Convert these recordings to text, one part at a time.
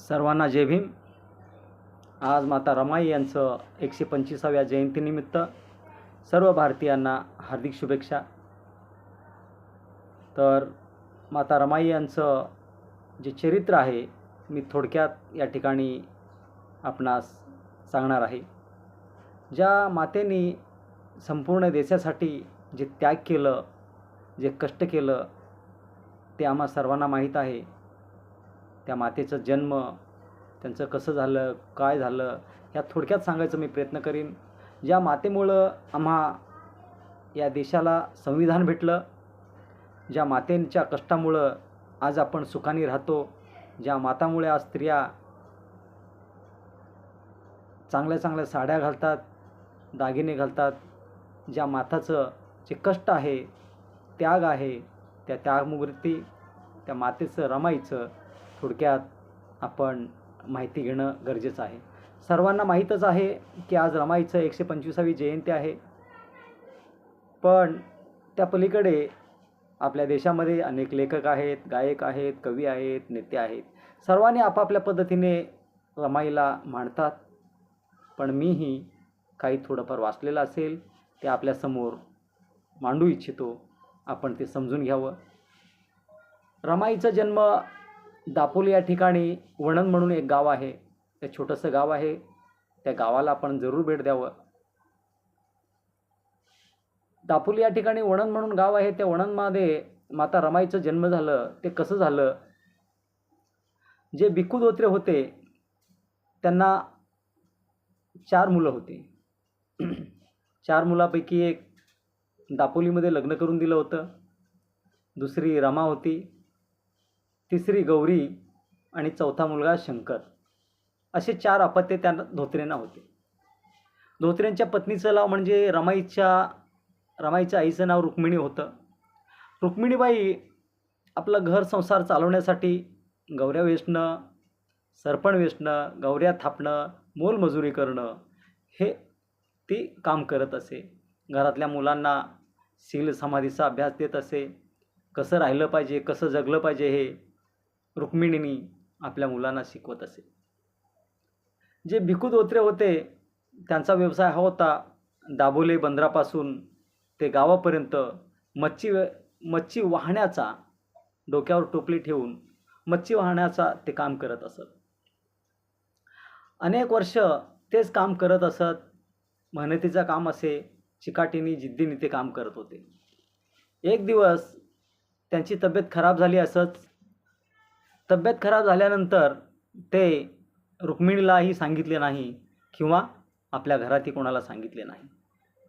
सर्वांना जय भीम। आज माता रमाई यांचं 125व्या जयंतीनिमित्त सर्व भारतीयांना हार्दिक शुभेच्छा। तर माता रमाई यांचं जे चरित्र आहे मी थोडक्यात या ठिकाणी आपणास सांगणार आहे। ज्या मातेने संपूर्ण देशासाठी जे त्याग केलं, जे कष्ट केलं ते आम्हा सर्वांना माहीत आहे। त्या मातेचा जन्म, त्यांचं कसं झालं, काय झालं, ह्या थोडक्यात सांगायचं मी प्रयत्न करीन। ज्या मातेमुळं आम्हा या देशाला संविधान भेटलं, ज्या मातेच्या कष्टामुळं आज आपण सुखाने राहतो, ज्या मातामुळे आज स्त्रिया चांगल्या चांगल्या साड्या घालतात, दागिने घालतात, ज्या माताचं जे कष्ट आहे, त्याग आहे, त्या त्यागमूर्ती त्या मातेचं रमाईचं थोडक्यात आपण माहिती घेणं गरजेचं आहे। सर्वांना माहीतच आहे की आज रमाईचं 125वी जयंती आहे, पण त्या पलीकडे आपल्या देशामध्ये अनेक लेखक आहेत, गायक आहेत, कवी आहेत, नेते आहेत। सर्वांनी आपापल्या पद्धतीने रमाईला मांडतात, पण मीही काही थोडंफार वाचलेलं असेल ते आपल्यासमोर मांडू इच्छितो, आपण ते समजून घ्यावं। रमाईचा जन्म दापोली या ठिकाणी वणंद म्हणून एक गाव आहे, ते छोटंसं गाव आहे, त्या गावाला आपण जरूर भेट द्यावं। दापोली या ठिकाणी वणंद म्हणून गाव आहे, त्या वणंदमध्ये माता रमाईचं जन्म झालं। ते कसं झालं, जे भिक्खू धोत्रे होते त्यांना 4 मुलं होती। 4 मुलापैकी एक दापोलीमध्ये लग्न करून दिलं होतं, दुसरी रमा होती, तिसरी गौरी आणि चौथा मुलगा शंकर। असे 4 अपत्य त्या धोत्रेंना होते। धोत्रेंच्या पत्नीचं नाव म्हणजे रमाईच्या आईचं नाव रुक्मिणी होतं। रुक्मिणीबाई आपलं घर संसार चालवण्यासाठी गौऱ्या वेचणं, सरपण वेचणं, गौऱ्या थापणं, मोलमजुरी करणं हे ती काम करत असे। घरातल्या मुलांना शील समाधीचा अभ्यास देत असे, कसं राहिलं पाहिजे, कसं जगलं पाहिजे हे रुक्मिणीनी आपल्या मुलांना शिकवत असे। जे भिक्खू धोत्रे होते त्यांचा व्यवसाय हा होता, दाभोले बंदरापासून ते गावापर्यंत मच्छी वाहण्याचा, डोक्यावर टोपली ठेवून मच्छी वाहण्याचा ते काम करत असत। अनेक वर्ष तेच काम करत असत, मेहनतीचं काम असे, चिकाटीने जिद्दीने ते काम करत होते। एक दिवस त्यांची तब्येत खराब झाली। असंच तब्येत खराब झाल्यानंतर ते रुक्मिणीलाही सांगितले नाही किंवा आपल्या घरातही कोणाला सांगितले नाही।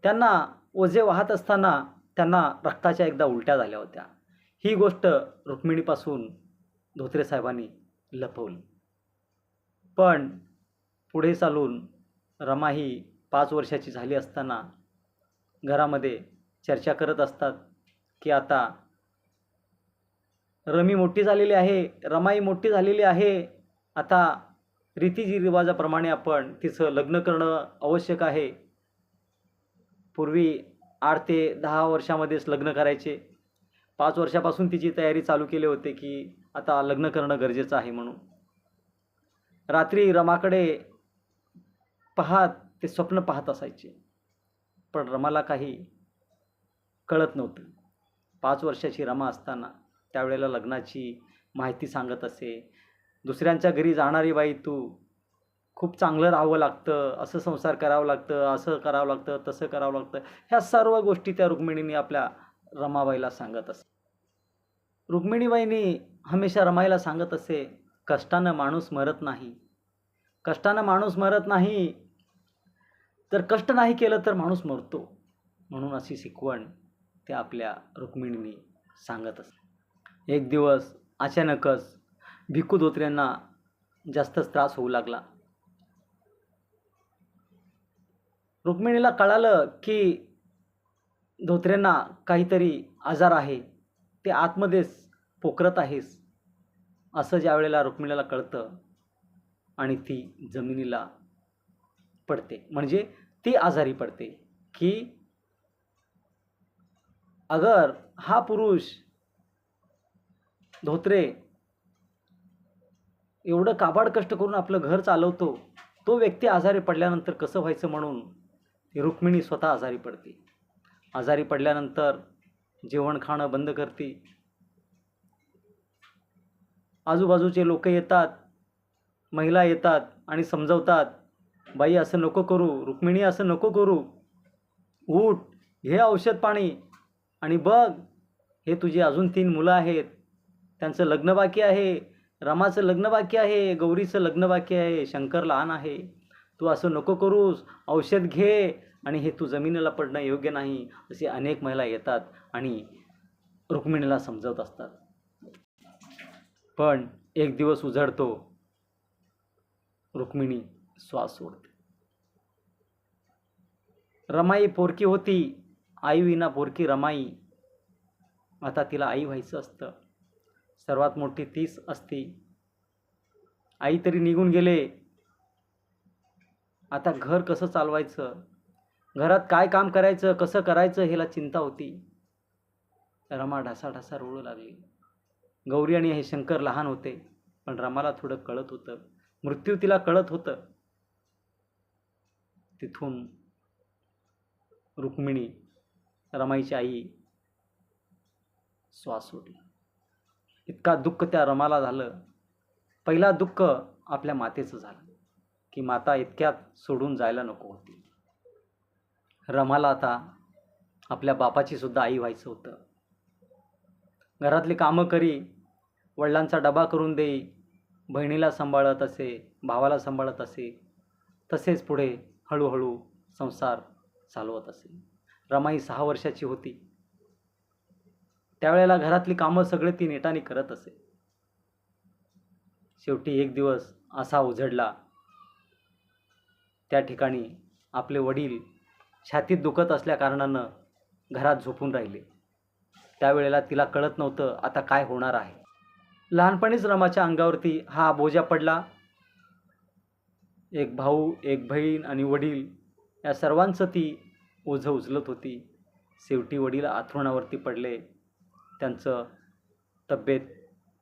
त्यांना ओझे वाहत असताना त्यांना रक्ताच्या एकदा उलट्या झाल्या होत्या। ही गोष्ट रुक्मिणीपासून धोत्रे साहेबांनी लपवली, पण पुढे चालून रमा ही 5 वर्षाची झाली असताना घरामध्ये चर्चा करत असतात की आता रमाई मोठी झालेली आहे, आता रीतिरिवाजाप्रमाणे आपण तिचं लग्न करणं आवश्यक आहे। पूर्वी 8 ते 10 वर्षामध्येच लग्न करायचे, 5 वर्षापासून तिची तयारी चालू केली होती की आता लग्न करणं गरजेचं आहे म्हणून। रात्री रमाकडे पाहत ते स्वप्न पाहत असायचे, पण रमाला काही कळत नव्हतं। 5 वर्षाची रमा असताना त्यावेळेला लग्नाची माहिती सांगत असे, दुसऱ्यांच्या घरी जाणारी बाई तू खूप चांगलं राहावं लागतं, असं संसार करावं लागतं, असं करावं लागतं, तसं करावं लागतं, ह्या सर्व गोष्टी त्या रुक्मिणीने आपल्या रमाबाईला सांगत असे। रुक्मिणीबाईंनी हमेशा रमाईला सांगत असे, कष्टानं माणूस मरत नाही, कष्टानं माणूस मरत नाही, तर कष्ट नाही केलं तर माणूस मरतो, म्हणून अशी शिकवण त्या आपल्या रुक्मिणीने सांगत असे। एक दिवस अचानकच भिक्खू धोत्रेंना जास्तच त्रास होऊ लागला। रुक्मिणीला कळालं की धोत्रेंना काहीतरी आजार आहे, ते आतमध्येच पोखरत आहेस, असं ज्या वेळेला रुक्मिणीला कळतं आणि ती जमिनीला पडते, म्हणजे ती आजारी पडते की अगर हा पुरुष धोत्रे एवढं काबाड कष्ट करून आपलं घर चालवतो, तो व्यक्ती आजारी पडल्यानंतर कसं व्हायचं म्हणून रुक्मिणी स्वतः आजारी पडते. आजारी पडल्यानंतर जेवण खाणं बंद करते. आजूबाजूचे लोक येतात, महिला येतात आणि समजवतात, बाई असं नको करू, रुक्मिणी असं नको करू, उठ, घे औषध पाणी आणि बघ, हे तुझी अजून 3 मुलं आहेत, त्यांचं लग्न बाकी आहे, रमाचं लग्न बाकी आहे, गौरीचं लग्न बाकी आहे, शंकर लहान आहे, तू असं नको करूस, औषध घे आणि हे तू जमिनीला पडणं योग्य नाही. असे अनेक महिला येतात आणि रुक्मिणीला समजवत असतात. पण एक दिवस उजळतो, रुक्मिणी श्वास सोडते. रमाई पोरकी होती, आई विना पोरकी रमाई. आता तिला आई व्हायचं असतं. सर्वात मोठी तीच असती. आई तरी निघून गेले, आता घर कसं चालवायचं, घरात काय काम करायचं, कसं करायचं ह्याला चिंता होती. रमा ढासाढासा रोळू लागली. गौरी आणि हे शंकर लहान होते, पण रमाला थोडं कळत होतं, मृत्यू तिला कळत होतं. तिथून रुक्मिणी, रमाईची आई, श्वास सोडला. इतका दुःख त्या रमाला झालं. पहिला दुःख आपल्या मातेचं झालं की माता इतक्यात सोडून जायला नको होती. रमाला आता आपल्या बापाची सुद्धा आई व्हायचं होतं. घरातली कामं करी, वडिलांचा डबा करून देई, बहिणीला सांभाळत असे, भावाला सांभाळत असे, तसेच पुढे हळूहळू संसार चालवत असे. रमाई 6 वर्षाची होती. त्यावेळेला घरातली कामं सगळे ती नेटाने करत असे. शेवटी एक दिवस असा उजडला, त्या ठिकाणी आपले वडील छातीत दुखत असल्या कारणानं घरात झोपून राहिले. त्यावेळेला तिला कळत नव्हतं आता काय होणार आहे. लहानपणीच रमाच्या अंगावरती हा बोजा पडला. एक भाऊ, एक बहीण आणि वडील या सर्वांचं ती ओझं उचलत होती. शेवटी वडील अंथरुणावरती पडले. त्यांचं तब्येत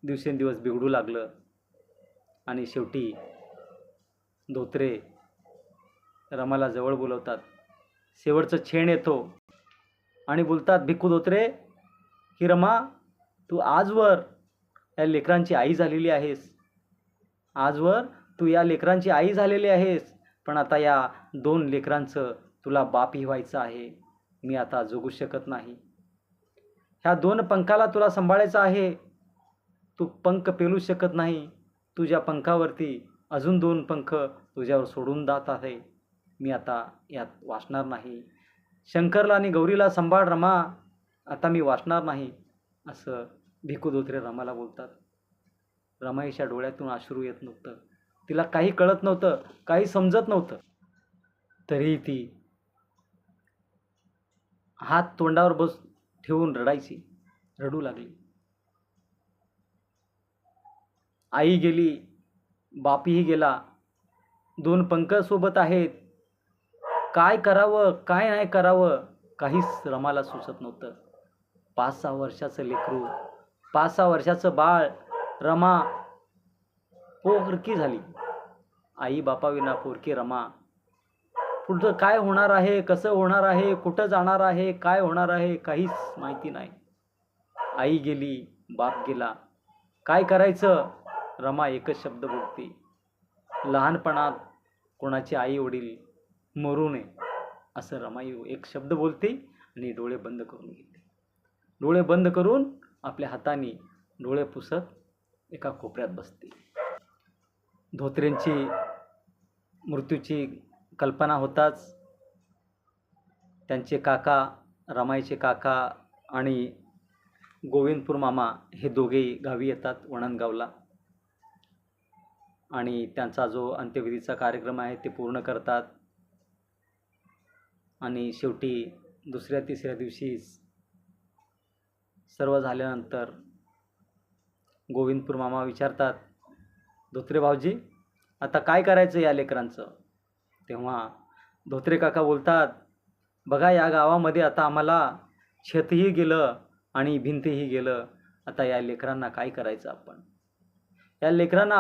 दिवसेंदिवस बिघडू लागलं आणि शेवटी धोत्रे रमाला जवळ बोलवतात. शेवटचं क्षण येतो आणि बोलतात, भिक्खू धोत्रे, की रमा, तू आजवर या लेकरांची आई झालेली आहेस. आजवर तू या लेकरांची आई झालेली आहेस, पण आता या 2 लेकरांचं तुला बापही व्हायचं आहे. मी आता जगू शकत नाही. ह्या 2 पंखाला तुला सांभाळायचं आहे. तू पंख पेलू शकत नाही. तुझ्या पंखावरती अजून 2 पंख तुझ्यावर सोडून जात आहे. मी आता यात वाचणार नाही. शंकरला आणि गौरीला सांभाळ रमा, आता मी वाचणार नाही, असं भिक्खू धोत्रे रमाला बोलतात. रमाईच्या डोळ्यातून अश्रू येत नव्हतं. तिला काही कळत नव्हतं, काही समजत नव्हतं. तरीही ती हात तोंडावर ठेवून रडू लागली. आई गेली, बापही गेला, 2 पंख सोबत आहेत. काय करावं, काय नाही करावं, काहीच रमाला सुचत नव्हतं. 5-6 वर्षाचं लेकरू, 5-6 वर्षाचं बाळ, रमा पोरकी झाली. आई बापाविना पोरकी रमा. पुढचं काय होणार आहे, कसं होणार आहे, कुठं जाणार आहे, काय होणार आहे, काहीच माहिती नाही. आई गेली, बाप गेला, काय करायचं. रमा एकच शब्द बोलते, लहानपणात कोणाचे आई वडील मरू नये, असं रमाई एक शब्द बोलते आणि डोळे बंद करून घेते. डोळे बंद करून आपल्या हाताने डोळे पुसत एका कोपऱ्यात बसते. धोत्रेंची मृत्यूची कल्पना होताच त्यांचे काका, रमाईचे काका आणि गोविंदपूर मामा हे दोघेही गावी येतात, वणणगावला, आणि त्यांचा जो अंत्यविधीचा कार्यक्रम आहे ते पूर्ण करतात. आणि शेवटी 2ऱ्या-3ऱ्या दिवशीच सर्व झाल्यानंतर गोविंदपूर मामा विचारतात, धोत्रे भाऊजी, आता काय करायचं या लेकरांचं. तेव्हा धोत्रे काका बोलतात, बघा, या गावामध्ये आता आम्हाला छतही गेलं आणि भिंतही गेलं, आता या लेकरांना काय करायचं आपण. या लेकरांना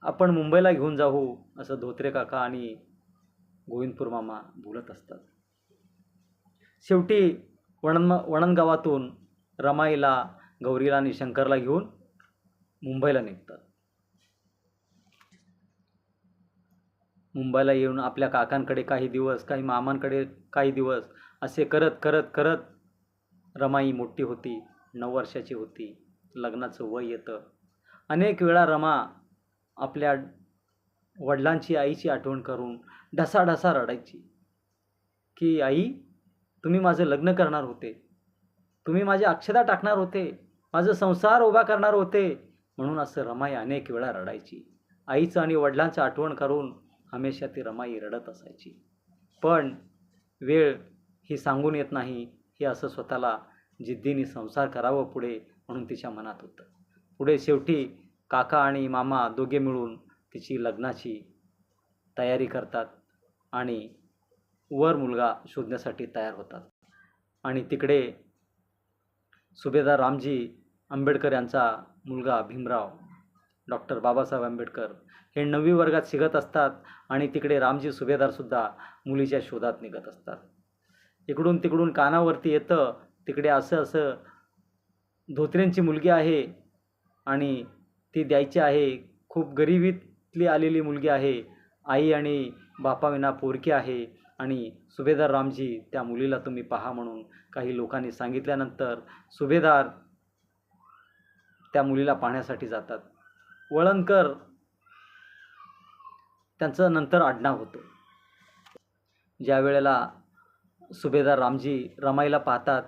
आपण मुंबईला घेऊन जाऊ, असं धोत्रे काका आणि गोविंदपूर मामा बोलत असतात. शेवटी वणनगावातून रमाईला, गौरीला आणि शंकरला घेऊन मुंबईला निघतात. मुंबईला येऊन आपल्या काकांकडे काही दिवस, काही मामांकडे काही दिवस, असे करत करत करत रमाई मोठी होती. 9 वर्षाची होती. लग्नाचं वय येतं. अनेक वेळा रमा आपल्या वडिलांची, आईची आठवण करून ढसाढसा रडायची की आई, तुम्ही माझं लग्न करणार होते, तुम्ही माझ्या अक्षता टाकणार होते, माझं संसार उभा करणार होते, म्हणून असं रमाई अनेक वेळा रडायची. आईचं आणि वडिलांचं आठवण करून हमेशा ती रमाई रडत असायची. पण वेळ ही सांगून येत नाही, हे असं स्वतःला जिद्दीने संसार करावं पुढे म्हणून तिच्या मनात होतं. पुढे शेवटी काका आणि मामा दोघे मिळून तिची लग्नाची तयारी करतात आणि वर मुलगा शोधण्यासाठी तयार होतात. आणि तिकडे सुभेदार रामजी आंबेडकर यांचा मुलगा भीमराव, डॉक्टर बाबासाहेब आंबेडकर हे 9वी वर्गात शिकत असतात आणि तिकडे रामजी सुभेदारसुद्धा मुलीच्या शोधात निघत असतात. इकडून तिकडून कानावरती येतं, तिकडे असं धोत्रेंची मुलगी आहे आणि ती द्यायची आहे, खूप गरिबीतली आलेली मुलगी आहे, आई आणि बापाविना पोरकी आहे आणि सुभेदार रामजी त्या मुलीला तुम्ही पहा म्हणून काही लोकांनी सांगितल्यानंतर सुभेदार त्या मुलीला पाहण्यासाठी जातात. वळणकर त्यांचं नंतर आडनाव होतं. ज्या वेळेला सुभेदार रामजी रमाईला पाहतात,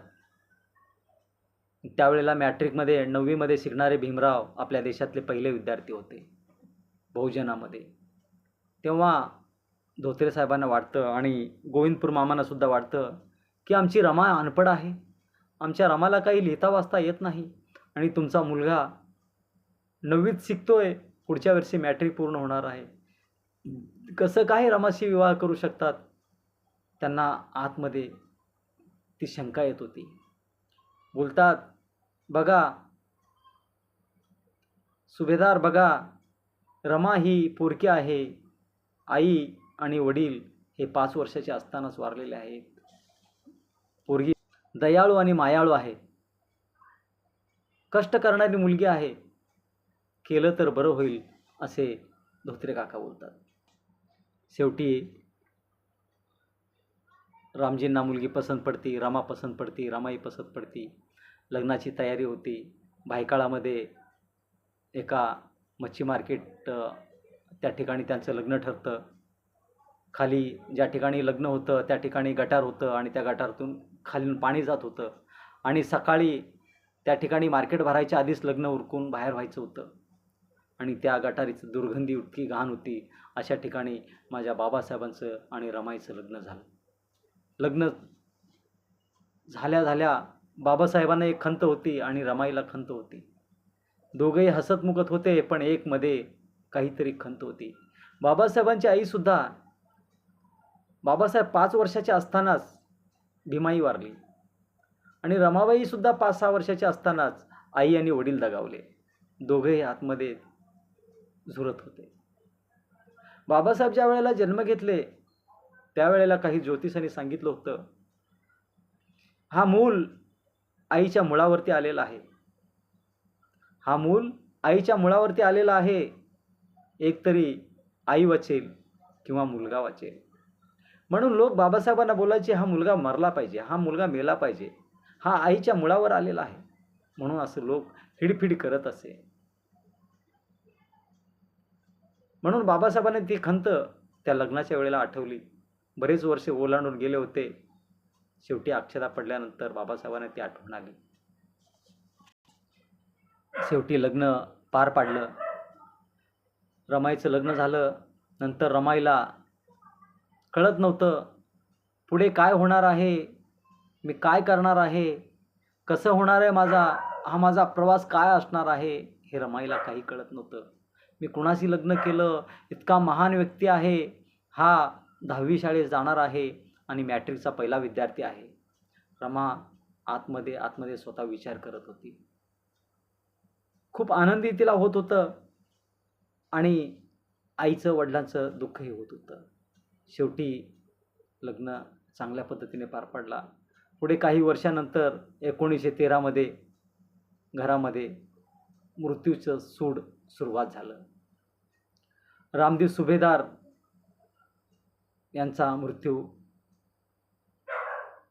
त्यावेळेला मॅट्रिकमध्ये 9वीमध्ये शिकणारे भीमराव आपल्या देशातले पहिले विद्यार्थी होते बहुजनामध्ये. तेव्हा धोत्रे साहेबांना वाटतं आणि गोविंदपूर मामांनासुद्धा वाटतं की आमची रमा अनपढ आहे, आमच्या रमाला काही लिहिता वाचता येत नाही आणि तुमचा मुलगा 9वीत शिकतोय, पुढच्या वर्षी मॅट्रिक पूर्ण होणार आहे, कसं काय रमाशी विवाह करू शकतात. त्यांना आतमध्ये ती शंका येत होती. बोलतात, बघा सुभेदार, बघा रमा ही पोरकी आहे, आई आणि वडील हे 5 वर्षाचे असतानाच वारलेले आहेत, पोरगी दयाळू आणि मायाळू आहे, कष्ट करणारी मुलगी आहे, केलं तर बरं होईल असे धोत्रे काका बोलतात. शेवटी रामजींना मुलगी पसंत पडती, रमा पसंत पडती, रमाई पसंत पडती. लग्नाची तयारी होती. भायखळामध्ये एका मच्छी मार्केट त्या ठिकाणी त्यांचं लग्न ठरतं. खाली ज्या ठिकाणी लग्न होतं त्या ठिकाणी गटार होतं आणि त्या गटारातून खालून पाणी जात होतं आणि सकाळी त्या ठिकाणी मार्केट भरायच्या आधीच लग्न उरकून बाहेर व्हायचं होतं आणि त्या गटारीचं दुर्गंधी इतकी घाण होती. अशा ठिकाणी माझ्या बाबासाहेबांचं आणि रमाईचं लग्न झालं. लग्न झाल्या बाबासाहेबांना एक खंत होती आणि रमाईला खंत होती. दोघेही हसतमुखत होते, पण एक मध्ये काहीतरी खंत होती. बाबासाहेबांची आईसुद्धा, बाबासाहेब 5 वर्षाचे असतानाच भीमाई वारली आणि रमाबाईसुद्धा 5-6 वर्षाचे असतानाच आई आणि वडील दगावले. दोघेही आतमध्ये झुरत होते. बाबासाहेब ज्या वेळेला जन्म घेतले त्यावेळेला काही ज्योतिषांनी सांगितलं होतं, हा मूल आईच्या मुळावरती आलेला आहे, हा मूल आईच्या मुळावरती आलेला आहे, एकतरी आई वाचेल किंवा मुलगा वाचेल. म्हणून लोक बाबासाहेबांना बोलायचे, हा मुलगा मरला पाहिजे, हा मुलगा मेला पाहिजे, हा आईच्या मुळावर आलेला आहे, म्हणून असं लोक हिडफिड करत असे. म्हणून बाबासाहेबांनी ती खंत त्या लग्नाच्या वेळेला आठवली. बरेच वर्ष ओलांडून गेले होते. शेवटी अक्षता पडल्यानंतर बाबासाहेबांना ती आठवण आली. शेवटी लग्न पार पाडलं. रमाईचं लग्न झालं. नंतर रमाईला कळत नव्हतं पुढे काय होणार आहे, मी काय करणार आहे, कसं होणार आहे, माझा प्रवास काय असणार आहे, हे रमाईला काही कळत नव्हतं. मी कुणाशी लग्न केलं, इतका महान व्यक्ती आहे, हा 10वी शाळेत जाणार आहे आणि मॅट्रिकचा पहिला विद्यार्थी आहे. रमा आतमध्ये स्वतः विचार करत होती. खूप आनंदी तिला होत होतं आणि आईचं वडिलांचं दुःखही होत होतं. शेवटी लग्न चांगल्या पद्धतीने पार पडला. पुढे काही वर्षानंतर 1913 घरामध्ये मृत्यूचं सूड सुरुवात झालं. रामजी सुभेदार यांचा मृत्यू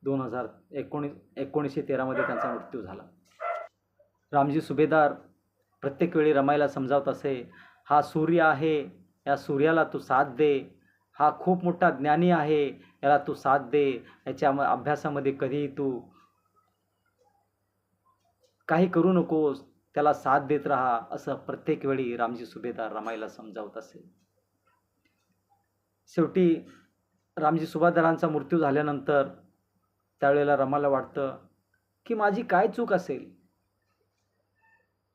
1913 त्यांचा मृत्यू झाला. रामजी सुभेदार प्रत्येक वेळी रमाईला समजावत असे, हा सूर्य आहे, या सूर्याला तू साथ दे. हा खूप मोठा ज्ञानी आहे, याला तू साथ दे. याच्या अभ्यासामध्ये कधीही तू काही करू नकोस, त्याला साथ देत राहा, असं प्रत्येक वेळी रामजी सुभेदार रमाईला समजावत असे. शेवटी रामजी सुभेदारांचा मृत्यू झाल्यानंतर त्यावेळेला रमाला वाटतं की माझी काय चूक असेल,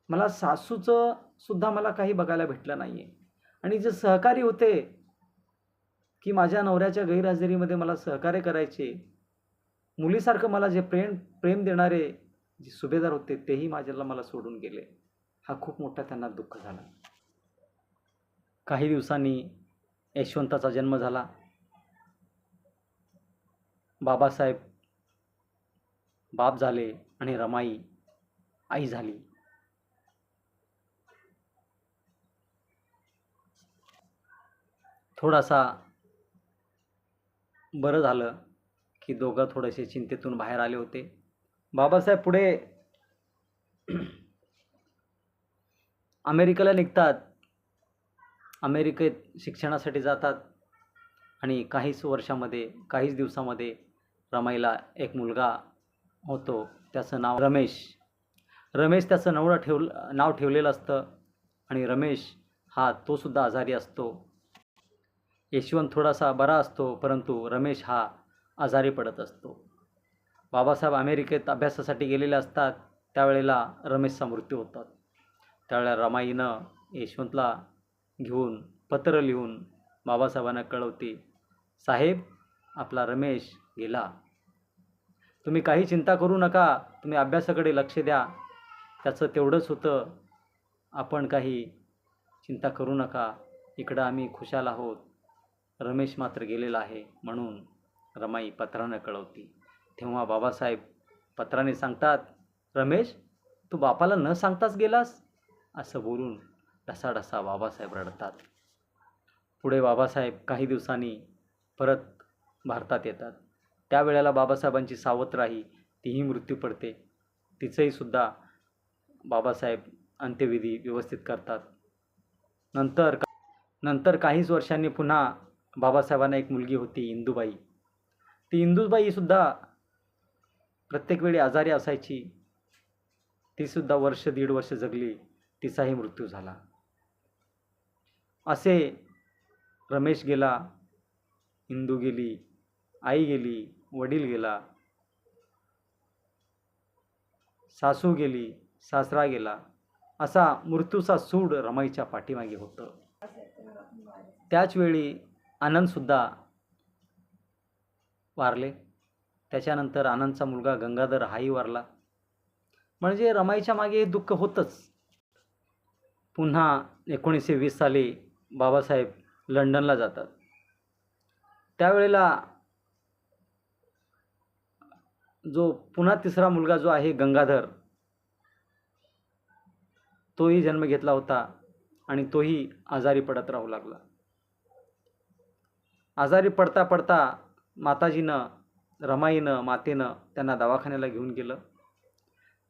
मला सासूचं सुद्धा मला काही बघायला भेटलं नाहीये. आणि जे सहकारी होते की माझ्या नवऱ्याच्या गैरहजेरीमध्ये मला सहकार्य करायचे, मुलीसारखं मला जे प्रेम देणारे जे सुभेदार होते तेही मला सोडून गेले. हा खूप मोठा त्यांना दुःख झाला. काही दिवसांनी यशवंताचा जन्म झाला. बाबासाहेब बाप झाले आणि रमाई आई झाली. थोडासा बरं झालं की दोघं थोडेसे चिंतेतून बाहेर आले होते. बाबासाहेब पुढे अमेरिकेला निघतात. अमेरिकेत शिक्षणासाठी जातात आणि काहीच दिवसामध्ये रमाईला एक मुलगा होतो. त्याचं नाव रमेश त्याचं नाव ठेवलेलं असतं आणि रमेश हा तो सुद्धा आजारी असतो. यशवंत थोडासा बरा असतो, परंतु रमेश हा आजारी पडत असतो. बाबासाहेब अमेरिकेत अभ्यासासाठी गेलेले असतात. त्यावेळेला रमेशचा मृत्यू होतात. त्यावेळेला रमाईनं यशवंतला घेऊन पत्र लिहून बाबासाहेबांना कळवते, साहेब आपला रमेश गेला, तुम्ही काही चिंता करू नका, तुम्ही अभ्यासाकडे लक्ष द्या, त्याचं तेवढंच होतं, आपण काही चिंता करू नका, इकडं आम्ही खुशाल आहोत, रमेश मात्र गेलेला आहे. म्हणून रमाई पत्रानं कळवते. तेव्हा बाबासाहेब पत्राने सांगतात, रमेश तू बापाला न सांगताच गेलास, असं बोलून ढसाढसा बाबासाहेब रडतात. पुढे बाबासाहेब काही दिवसांनी परत भारतात येतात. त्यावेळेला बाबासाहेबांची सावत्राही तीही मृत्यू पडते. तिचंही सुद्धा बाबासाहेब अंत्यविधी व्यवस्थित करतात. नंतर काहीच वर्षांनी पुन्हा बाबासाहेबांना एक मुलगी होती, इंदुबाई. ती इंदुबाई सुद्धा प्रत्येक वेळी आजारी असायची. ती सुद्धा 1.5 वर्ष जगली, तिचाही मृत्यू झाला. असे रमेश गेला, इंदू गेली, आई गेली, वडील गेला, सासू गेली, सासरा गेला, असा मृत्यूचा सूड रमाईच्या पाठीमागे होतं. त्याच वेळी आनंदसुद्धा वारले. त्याच्यानंतर आनंदचा मुलगा गंगाधर हाही वारला. म्हणजे रमाईच्या मागे दुःख होतंच. पुन्हा 1920 साली बाबासाहेब लंडनला जातात. त्यावेळेला जो पुन्हा तिसरा मुलगा जो आहे गंगाधर, तोही जन्म घेतला होता आणि तोही आजारी पडत राहू लागला. आजारी पडता पडता मातेनं त्यांना दवाखान्याला घेऊन गेलं.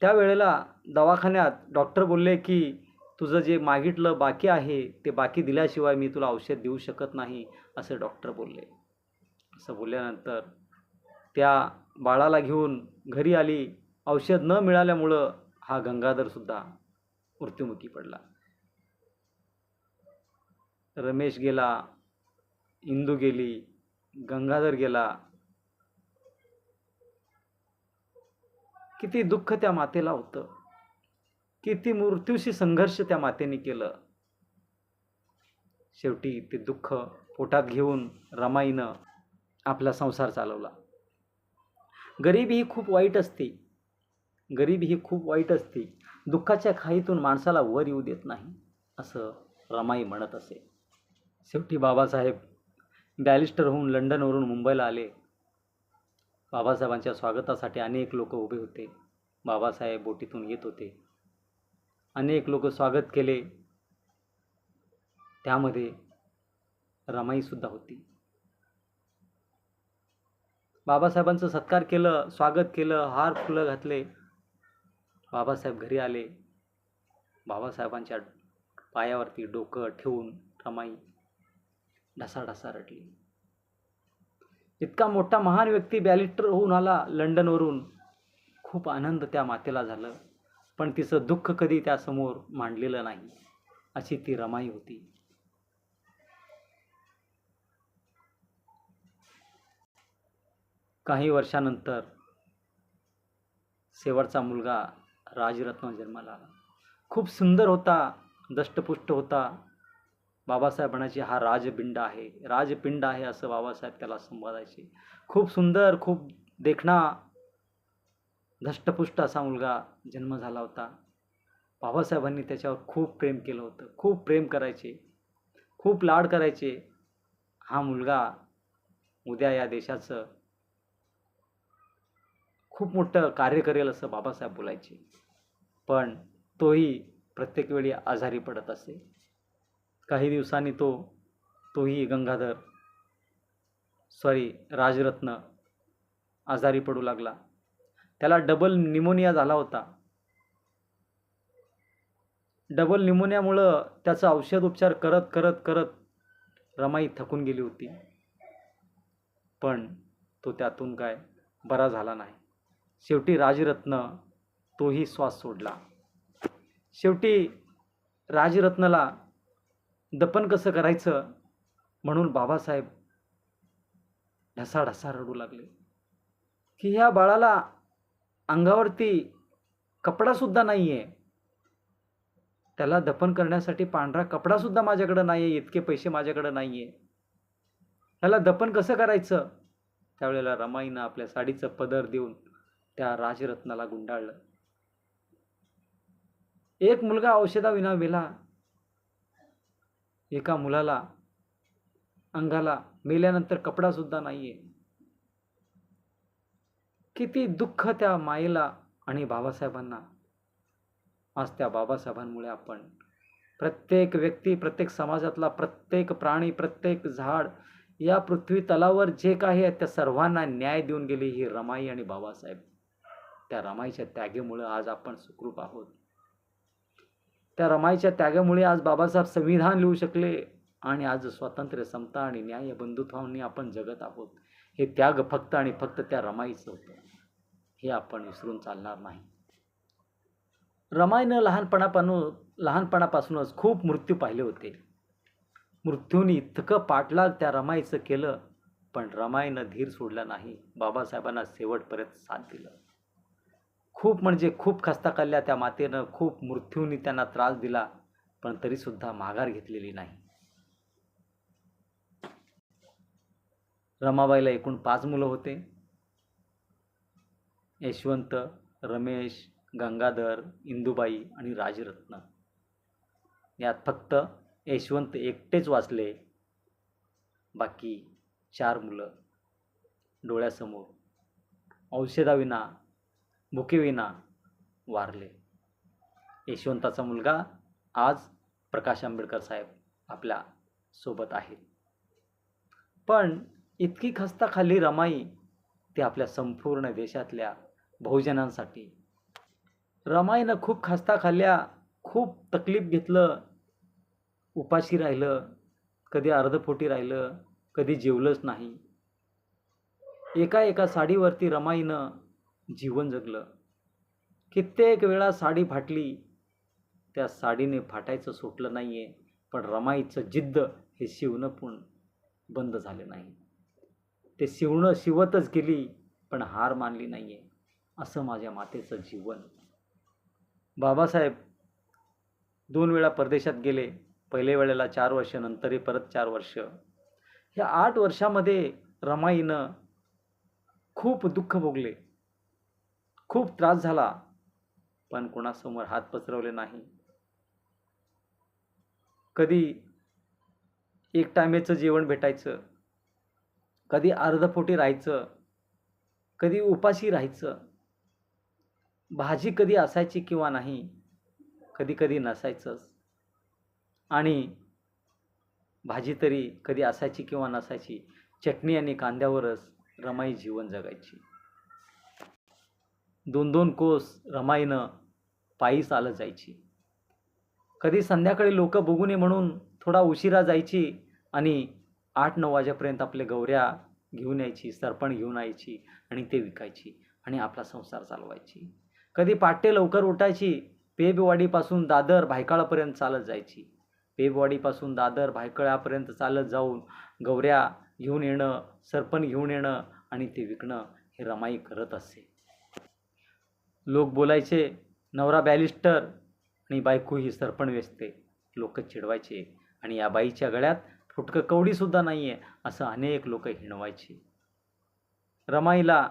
त्यावेळेला दवाखान्यात डॉक्टर बोलले की तुझं जे मागितलं बाकी आहे ते बाकी दिल्याशिवाय मी तुला औषध देऊ शकत नाही, असं डॉक्टर बोलले. असं बोलल्यानंतर त्या बाळाला घेऊन घरी आली. औषध न मिळाल्यामुळं हा गंगाधरसुद्धा मृत्युमुखी पडला. रमेश गेला, इंदू गेली, गंगाधर गेला. किती दुःख त्या मातेला होतं, किती मृत्यूशी संघर्ष त्या मातेने केलं. शेवटी ते दुःख पोटात घेऊन रमाईनं आपला संसार चालवला. गरिबी ही खूप वाईट असते. दुःखाच्या खाईतून माणसाला वर येऊ देत नाही, असं रमाई म्हणत असे. शेवटी बाबासाहेब बॅरिस्टर होऊन लंडनवरून मुंबईला आले. बाबासाहेबांच्या स्वागतासाठी अनेक लोक उभे होते. बाबासाहेब बोटीतून येत होते. अनेक लोक स्वागत केले. त्यामध्ये रमाईसुद्धा होती. बाबासाहेबांचं सत्कार केलं, स्वागत केलं, हार फुलं घातले. बाबासाहेब घरी आले. बाबासाहेबांच्या पायावरती डोकं ठेवून रमाई ढसाढसा रडली. इतका मोठा महान व्यक्ती बॅरिस्टर होऊन आला लंडनवरून. खूप आनंद त्या मातेला झालं, पण तिचं दुःख कधी त्यासमोर मांडलेलं नाही, अशी ती रमाई होती. काही वर्षानंतर शेवटचा मुलगा राजरत्न जन्माला आला. खूप सुंदर होता, दष्टपुष्ट होता. बाबासाहेब म्हणायचे, हा राजपिंड आहे, राजपिंड आहे, असं बाबासाहेब त्याला संबोधायचे. खूप सुंदर, खूप देखणा, धष्टपुष्ट असा मुलगा जन्म झाला होता. बाबासाहेबांनी त्याच्यावर खूप प्रेम केलं होतं. खूप प्रेम करायचे, खूप लाड करायचे. हा मुलगा उद्या या देशाचं खूप मोठं कार्य करेल असं बाबासाहेब बोलायचे. पण तोही प्रत्येक वेळी आजारी पडत असे. काही दिवसांनी तोही राजरत्न आजारी पडू लागला. त्याला डबल निमोनिया झाला होता. डबल निमोनियामुळं त्याचं औषध उपचार करत करत करत रमाई थकून गेली होती. पण तो त्यातून काय बरा झाला नाही. शेवटी राजरत्न तोही श्वास सोडला. शेवटी राजरत्नला दफन कसं करायचं म्हणून बाबासाहेब ढसाढसा रडू लागले की ह्या बाळाला अंगावरती कपडासुद्धा नाही आहे, त्याला दफन करण्यासाठी पांढरा कपडासुद्धा माझ्याकडं नाही आहे, इतके पैसे माझ्याकडं नाही आहे, त्याला दफन कसं करायचं. त्यावेळेला रमाईनं आपल्या साडीचं पदर देऊन त्या राजरत्नाला गुंडाळलं. एक मुलगा औषधाविना मेला. एका मुलाला अंगाला मेल्यानंतर कपडा सुद्धा नाहीये. किती दुःख त्या मायेला आणि बाबासाहेबांना. आज त्या बाबासाहेबांमुळे आपण प्रत्येक व्यक्ती, प्रत्येक समाजातला प्रत्येक प्राणी, प्रत्येक झाड, या पृथ्वी तलावर जे काही आहे त्या सर्वांना न्याय देऊन गेली ही रमाई आणि बाबासाहेब. त्या रमाईच्या त्यागेमुळे आज आपण सुखरूप आहोत. त्या रमाईच्या त्यागामुळे आज बाबासाहेब संविधान लिहू शकले आणि आज स्वातंत्र्य, समता आणि न्याय बंधुत्वाने आपण जगत आहोत. हे त्याग फक्त आणि फक्त त्या रमाईचं होतं. हे आपण विसरून चालणार नाही. रमाईनं लहानपणापासूनच खूप मृत्यू पाहिले होते. मृत्यूने इतकं पाठलाग त्या रमाईचं केलं, पण रमाईनं धीर सोडला नाही. बाबासाहेबांना शेवटपर्यंत साथ दिलं. खूप म्हणजे खूप खस्ता खाल्ल्या त्या मातेनं. खूप मृत्यूने त्यांना त्रास दिला, पण तरीसुद्धा माघार घेतलेली नाही. रमाबाईला एकूण 5 मुलं होते. यशवंत, रमेश, गंगाधर, इंदुबाई आणि राजरत्न. यात फक्त यशवंत एकटेच वाचले. बाकी 4 मुलं डोळ्यासमोर औषधाविना, भुकेविना वारले. यशवंताचा मुलगा आज प्रकाश आंबेडकर साहेब आपल्या सोबत आहेत. पण इतकी खस्ता खाल्ली रमाई, ती आपल्या संपूर्ण देशातल्या बहुजनांसाठी. रमाईनं खूप खस्ता खाल्ल्या, खूप तकलीफ घेतलं, उपाशी राहिलं, कधी अर्धपोटी राहिलं, कधी जेवलंच नाही. एका साडीवरती रमाईनं जीवन जगलं. कित्येक वेळा साडी फाटली, त्या साडीने फाटायचं सुटलं नाहीये, पण रमाईचं जिद्द हे शिवणं पण बंद झालं नाही. ते शिवतच गेली, पण हार मानली नाहीये. असं माझ्या मातेचं जीवन. बाबासाहेब 2 वेळा परदेशात गेले. पहिल्या वेळेला 4 वर्ष, नंतरही परत 4 वर्ष. ह्या 8 वर्षामध्ये रमाईनं खूप दुःख भोगले, खूप त्रास झाला. पण कोणासमोर हात पसरवले नाही. कधी एक टायमेचं जेवण भेटायचं, कधी अर्धपोटी राहायचं, कधी उपाशी राहायचं. भाजी कधी असायची किंवा नाही, कधी कधी नसायचंच. आणि भाजी तरी कधी असायची किंवा नसायची, चटणी आणि कांद्यावरच रमाई जीवन जगायची. 2-2 कोस रमाईनं पायी चालत जायची. कधी संध्याकाळी लोक बघू नये म्हणून थोडा उशिरा जायची आणि 8-9 वाजेपर्यंत आपले गौऱ्या घेऊन यायची, सरपण घेऊन यायची आणि ते विकायची आणि आपला संसार चालवायची. कधी पहाटे लवकर उठायची, पेबवाडीपासून दादर भायखळापर्यंत चालत जायची. पेबवाडीपासून दादर भायखळापर्यंत चालत जाऊन गौऱ्या घेऊन येणं, सरपण घेऊन येणं आणि ते विकणं हे रमाई करत असे. लोक बोलायचे, नवरा बॅलिस्टर आणि बायको ही सरपण वेचते. लोक चिडवायचे आणि या बाईच्या गळ्यात फुटकं कवडीसुद्धा नाही आहे असं अनेक लोक हिणवायचे. रमाईला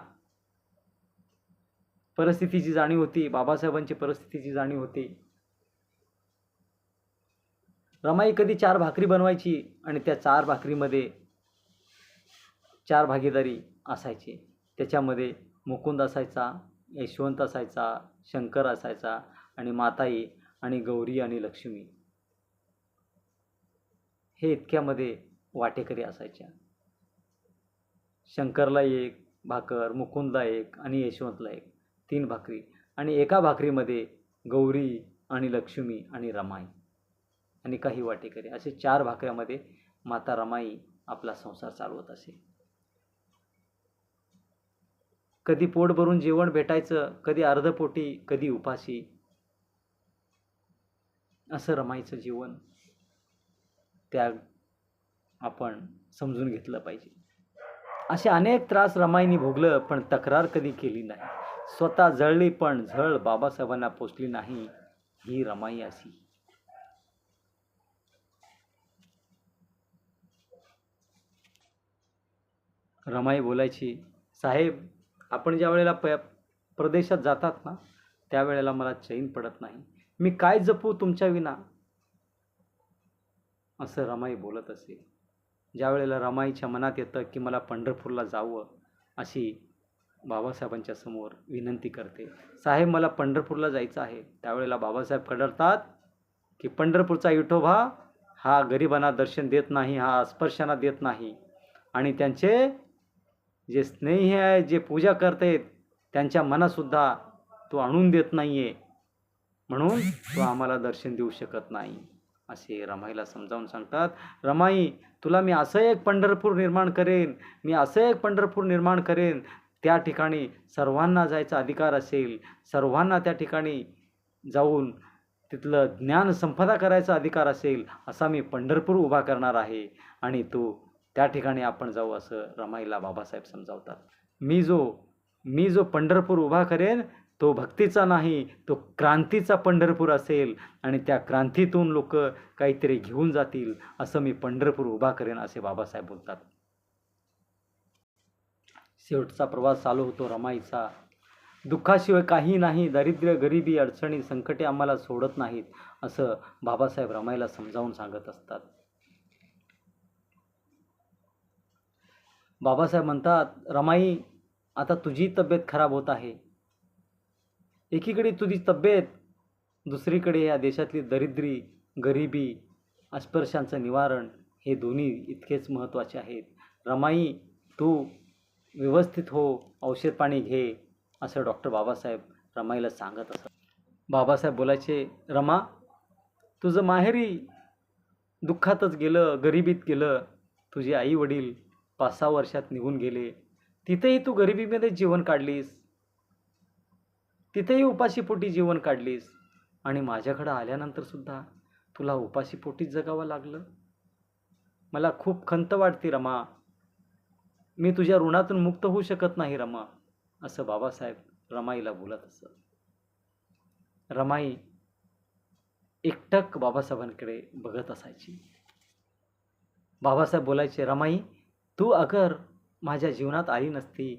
परिस्थितीची जाणीव होती, बाबासाहेबांची परिस्थितीची जाणीव होती. रमाई कधी 4 भाकरी बनवायची आणि त्या 4 भाकरीमध्ये 4 भागीदारी असायचे. त्याच्यामध्ये मुकुंद असायचा, यशवंत असायचा, शंकर असायचा आणि माताई आणि गौरी आणि लक्ष्मी हे इतक्यामध्ये वाटेकरी असायच्या. शंकरला 1 भाकर, मुकुंदला 1 आणि यशवंतला 1, 3 भाकरी. आणि एका भाकरीमध्ये गौरी आणि लक्ष्मी आणि रमाई आणि काही वाटेकरी असे 4 भाकऱ्यामध्ये माता रमाई आपला संसार चालवत असे. कधी पोट भरून जेवण भेटायचं, कधी अर्धपोटी, कधी उपाशी. असं रमाईचं जीवन त्याग आपण समजून घेतलं पाहिजे. असे अनेक त्रास रमाईने भोगलं पण तक्रार कधी केली नाही. स्वतः जळली पण झळ बाबासाहेबांना पोचली नाही, ही रमाई अशी. रमाई बोलायची, साहेब आपण ज्या वेळेला प्रदेशात जातात ना त्यावेळेला मला चैन पडत नाही. मी काय जपू तुमच्या विना, असं रमाई बोलत असे. ज्या वेळेला रमाईच्या मनात येतं की मला पंढरपूरला जावं अशी बाबासाहेबांच्या समोर विनंती करते, साहेब मला पंढरपूरला जायचं आहे. त्यावेळेला बाबासाहेब कडरतात की पंढरपूरचा विठोबा हा गरिबांना दर्शन देत नाही, हा अस्पृश्यांना देत नाही आणि त्यांचे जे स्नेही आहे, जे पूजा करतात त्यांच्या मनातसुद्धा तो आणून देत नाही आहे, म्हणून तो आम्हाला दर्शन देऊ शकत नाही असे रमाईला समजावून सांगतात. रमाई तुला मी असं एक पंढरपूर निर्माण करेन, मी असं एक पंढरपूर निर्माण करेन त्या ठिकाणी सर्वांना जायचा अधिकार असेल, सर्वांना त्या ठिकाणी जाऊन तिथलं ज्ञान संपदा करायचा अधिकार असेल, असा मी पंढरपूर उभा करणार आहे आणि तो त्या ठिकाणी आपण जाऊ असं रमाईला बाबासाहेब समजावतात. मी जो पंढरपूर उभा करेन तो भक्तीचा नाही, तो क्रांतीचा पंढरपूर असेल आणि त्या क्रांतीतून लोक काहीतरी घेऊन जातील, असं मी पंढरपूर उभा करेन असे बाबासाहेब बोलतात. शेवटचा प्रवास चालू होतो रमाईचा. दुःखाशिवाय काही नाही, दारिद्र्य, गरिबी, अडचणी, संकटे आम्हाला सोडत नाहीत असं बाबासाहेब रमाईला समजावून सांगत असतात. बाबासाहेब म्हणतात, रमाई आता तुझी तब्येत खराब होत आहे. एकीकडे तुझी तब्येत, दुसरीकडे या देशातली दरिद्री, गरिबी, अस्पृश्यांचं निवारण हे दोन्ही इतकेच महत्त्वाचे आहेत. रमाई तू व्यवस्थित हो, औषध पाणी घे असं डॉक्टर बाबासाहेब रमाईला सांगत असत. बाबासाहेब बोलायचे, रमा तुझं माहेरी दुःखातच गेलं, गरिबीत गेलं. तुझे आई वडील 5-6 वर्षात निघून गेले. तिथेही तू गरिबीमध्ये जीवन काढलीस, तिथेही उपाशीपोटी जीवन काढलीस आणि माझ्याकडे आल्यानंतर सुद्धा तुला उपाशीपोटीच जगावं लागलं. मला खूप खंत वाटते रमा, मी तुझ्या ऋणातून मुक्त होऊ शकत नाही रमा, असं बाबासाहेब रमाईला बोलत असत. रमाई एकटक बाबासाहेबांकडे बघत असायची. बाबासाहेब बोलायचे, रमाई तू अगर माझ्या जीवनात आली नसती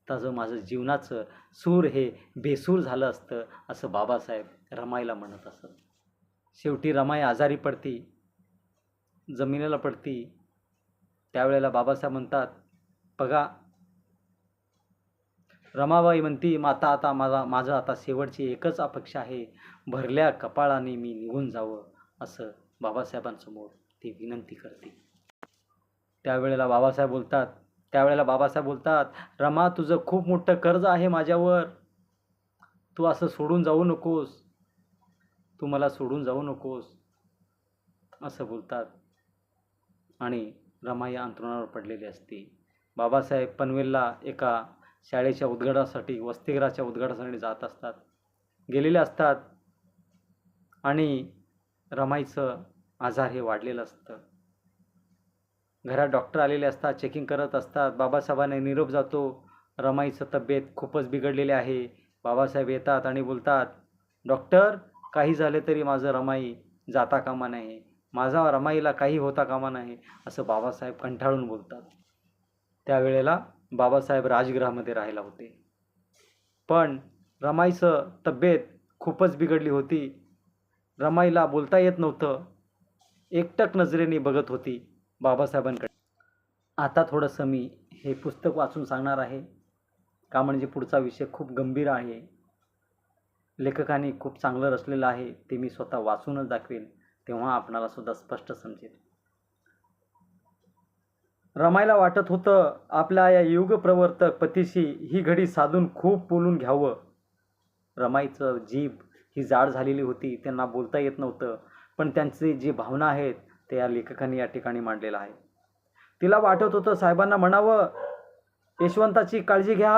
आत्ताचं माझं जीवनाचं सूर हे बेसूर झालं असतं, असं बाबासाहेब रमाईला म्हणत असत. शेवटी रमाई आजारी पडती, जमिनीला पडती. त्यावेळेला बाबासाहेब म्हणतात, बघा रमाबाई म्हणती, माता आता माझं आता शेवटची एकच अपेक्षा आहे, भरल्या कपाळाने मी निघून जावं, असं बाबासाहेबांसमोर ती विनंती करते. त्यावेळेला बाबासाहेब बोलतात, रमा तुझं खूप मोठं कर्ज आहे माझ्यावर, तू असं सोडून जाऊ नकोस, तू मला सोडून जाऊ नकोस, असं बोलतात. आणि रमाई अंथरुणावर पडलेली असते. बाबासाहेब पनवेलला एका शाळेच्या उद्घाटनासाठी, वसतिगृहाच्या उद्घाटनासाठी गेलेले असतात आणि रमाईचं आजार हे वाढलेलं असतं. घरात डॉक्टर आलेले असतात, चेकिंग करत असतात. बाबासाहेबांना निरोप जातो, रमाईचं तब्येत खूपच बिघडलेली आहे. बाबासाहेब येतात आणि बोलतात, डॉक्टर काही झाले तरी माझं रमाई जाता कामा नये, माझा रमाईला काही होता कामा नये, असं बाबासाहेब कंटाळून बोलतात. त्यावेळेला बाबासाहेब राजगृहामध्ये राहायला होते, पण रमाईचं तब्येत खूपच बिघडली होती. रमाईला बोलता येत नव्हतं, एकटक नजरेने बघत होती बाबासाहेबांकडे. आता थोडंसं मी हे पुस्तक वाचून सांगणार आहे, का म्हणजे पुढचा विषय खूप गंभीर आहे. लेखकाने खूप चांगलं रचलेलं आहे, ते मी स्वतः वाचूनच दाखवेन, तेव्हा आपणाला सुद्धा स्पष्ट समजेल. रमाईला वाटत होतं, आपल्या या युगप्रवर्तक पतीशी ही घडी साधून खूप बोलून घ्यावं. रमाईचं जीभ ही जाड झालेली होती, त्यांना बोलता येत नव्हतं, पण त्यांची जी भावना आहेत ते या लेखकाने या ठिकाणी मांडलेलं आहे. तिला वाटत होतं साहेबांना म्हणावं, यशवंताची काळजी घ्या,